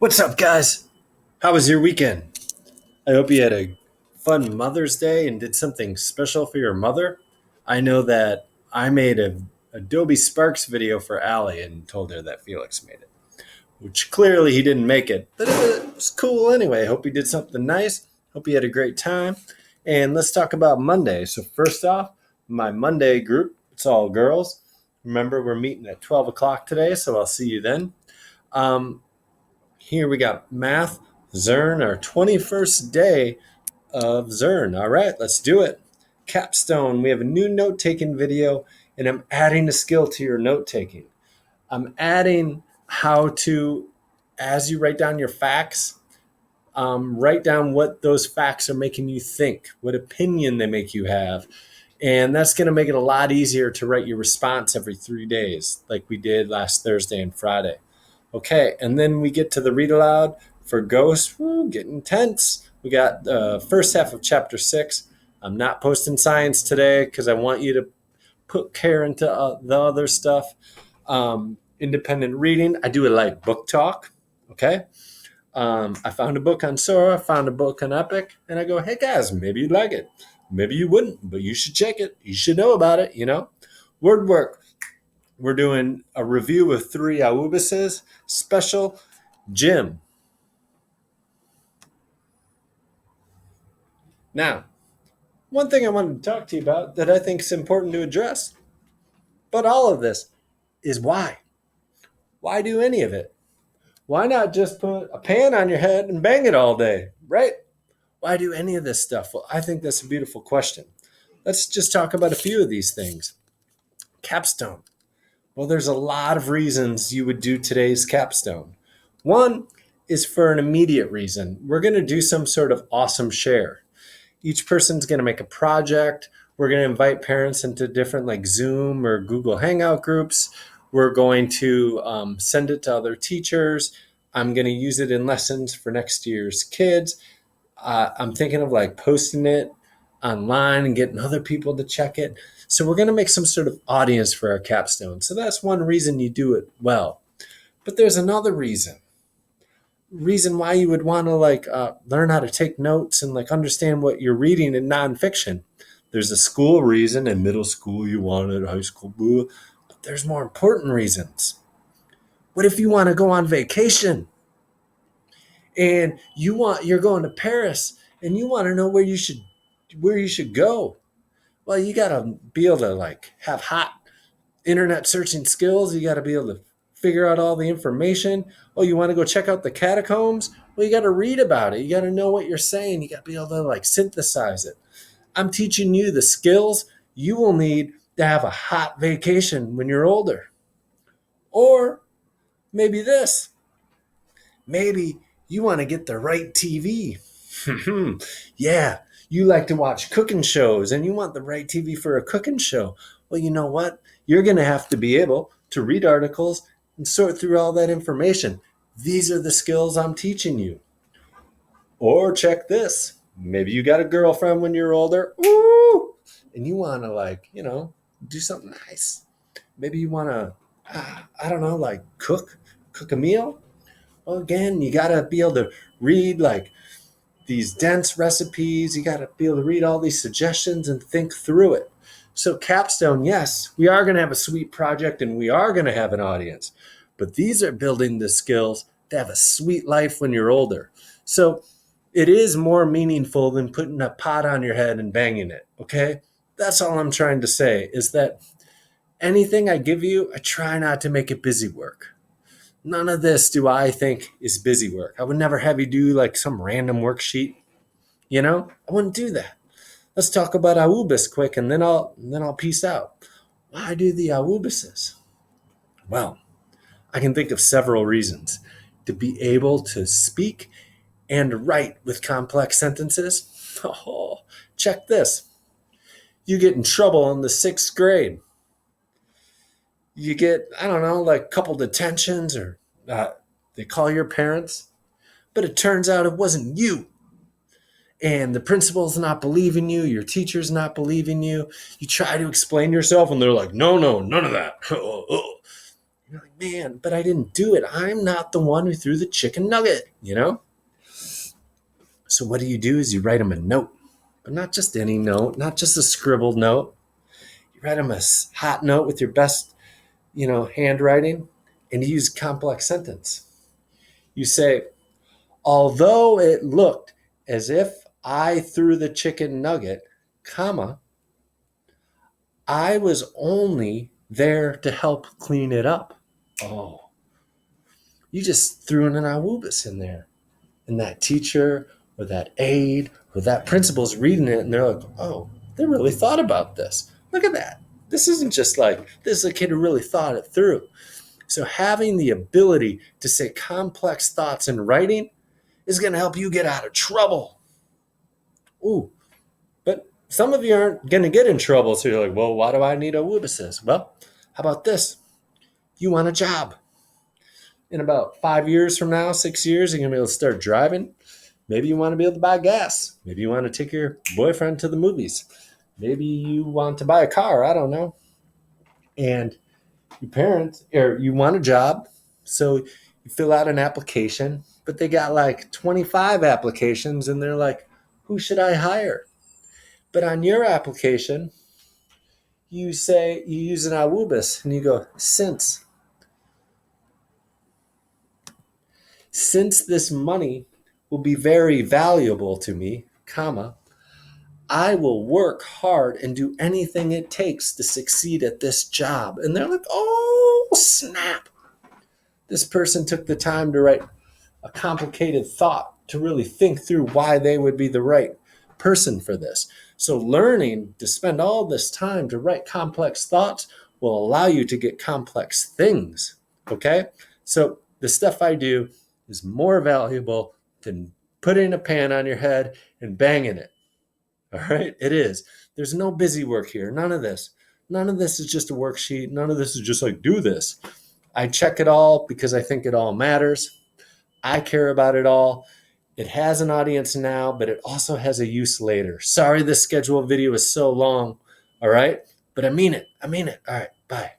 What's up, guys? How was your weekend? I hope you had a fun Mother's Day and did something special for your mother. I know that I made a Adobe Sparks video for Allie and told her that Felix made it, which clearly he didn't make it, but it was cool anyway. Hope he did something nice. Hope he had a great time. And let's talk about Monday. So first off, my Monday group, it's all girls. Remember, we're meeting at 12 o'clock today, so I'll see you then. Um, Here we got math, Zern, our 21st day of Zern. All right, let's do it. Capstone, we have a new note taking video, and I'm adding a skill to your note taking. I'm adding how to, as you write down your facts, write down what those facts are making you think, what opinion they make you have. And that's going to make it a lot easier to write your response every 3 days, like we did last Thursday and Friday. Okay, and then we get to the read aloud for Ghost. Woo, getting tense. We got the first half of chapter 6. I'm not posting science today because I want you to put care into the other stuff. Independent reading. I do a light book talk. Okay. I found a book on Sora, I found a book on Epic, and I go, hey guys, maybe you'd like it. Maybe you wouldn't, but you should check it. You should know about it, Word work. We're doing a review of 3 Aobuses. Special Jim. Now, one thing I wanted to talk to you about that I think is important to address, but all of this is why. Why do any of it? Why not just put a pan on your head and bang it all day, right? Why do any of this stuff? Well, I think that's a beautiful question. Let's just talk about a few of these things. Capstone. Well, there's a lot of reasons you would do today's capstone. One is for an immediate reason. We're going to do some sort of awesome share. Each person's going to make a project. We're going to invite parents into different like Zoom or Google Hangout groups. We're going to send it to other teachers. I'm going to use it in lessons for next year's kids. I'm thinking of like posting it online and getting other people to check it. So we're going to make some sort of audience for our capstone. So that's one reason you do it well. But there's another reason why you would want to learn how to take notes and like understand what you're reading in nonfiction. There's a school reason. In middle school you want it, high school, but there's more important reasons. What if you want to go on vacation and you're going to Paris and you want to know where you should go? Well, you got to be able to like have hot internet searching skills. You got to be able to figure out all the information. Oh, you want to go check out the catacombs? Well, you got to read about it. You got to know what you're saying. You got to be able to like synthesize it. I'm teaching you the skills you will need to have a hot vacation when you're older. Or maybe this. Maybe you want to get the right TV. Yeah, you like to watch cooking shows and you want the right TV for a cooking show. Well, you know what? You're going to have to be able to read articles and sort through all that information. These are the skills I'm teaching you. Or check this. Maybe you got a girlfriend when you're older. Ooh, and you want to do something nice. Maybe you want to, I don't know, like cook a meal. Well, again, you got to be able to read like these dense recipes. You got to be able to read all these suggestions and think through it. So capstone, yes, we are going to have a sweet project and we are going to have an audience, but these are building the skills to have a sweet life when you're older. So it is more meaningful than putting a pot on your head and banging it. Okay. That's all I'm trying to say is that anything I give you, I try not to make it busy work. None of this do I think is busy work. I would never have you do like some random worksheet. I wouldn't do that. Let's talk about Aubus quick, and then I'll peace out. Why do the Aubuses? Well, I can think of several reasons. To be able to speak and write with complex sentences. Oh, check this. You get in trouble in the 6th grade. You get, I don't know, like a couple detentions or they call your parents, but it turns out it wasn't you. And the principal's not believing you, your teacher's not believing you. You try to explain yourself and they're like, no, none of that. You're like, man, but I didn't do it. I'm not the one who threw the chicken nugget, you know? So what do is you write them a note, but not just any note, not just a scribbled note. You write them a hot note with your best, handwriting, and you use complex sentence. You say, although it looked as if I threw the chicken nugget, comma, I was only there to help clean it up. Oh, you just threw in an awubis in there. And that teacher or that aide or that principal's reading it and they're like, oh, they really thought about this. Look at that. This isn't just like, this is a kid who really thought it through. So having the ability to say complex thoughts in writing is going to help you get out of trouble. Ooh, but some of you aren't going to get in trouble. So you're like, well, why do I need awubises? Well, how about this? You want a job. In about 5 years from now, 6 years, you're going to be able to start driving. Maybe you want to be able to buy gas. Maybe you want to take your boyfriend to the movies. Maybe you want to buy a car. I don't know. And your parents, or you want a job. So you fill out an application, but they got like 25 applications and they're like, who should I hire? But on your application, you say you use an awubis and you go, since this money will be very valuable to me, comma, I will work hard and do anything it takes to succeed at this job. And they're like, oh, snap. This person took the time to write a complicated thought to really think through why they would be the right person for this. So learning to spend all this time to write complex thoughts will allow you to get complex things. Okay? So the stuff I do is more valuable than putting a pan on your head and banging it. All right? It is. There's no busy work here. None of this. None of this is just a worksheet. None of this is just like, do this. I check it all because I think it all matters. I care about it all. It has an audience now, but it also has a use later. Sorry this scheduled video is so long. All right? But I mean it. All right. Bye.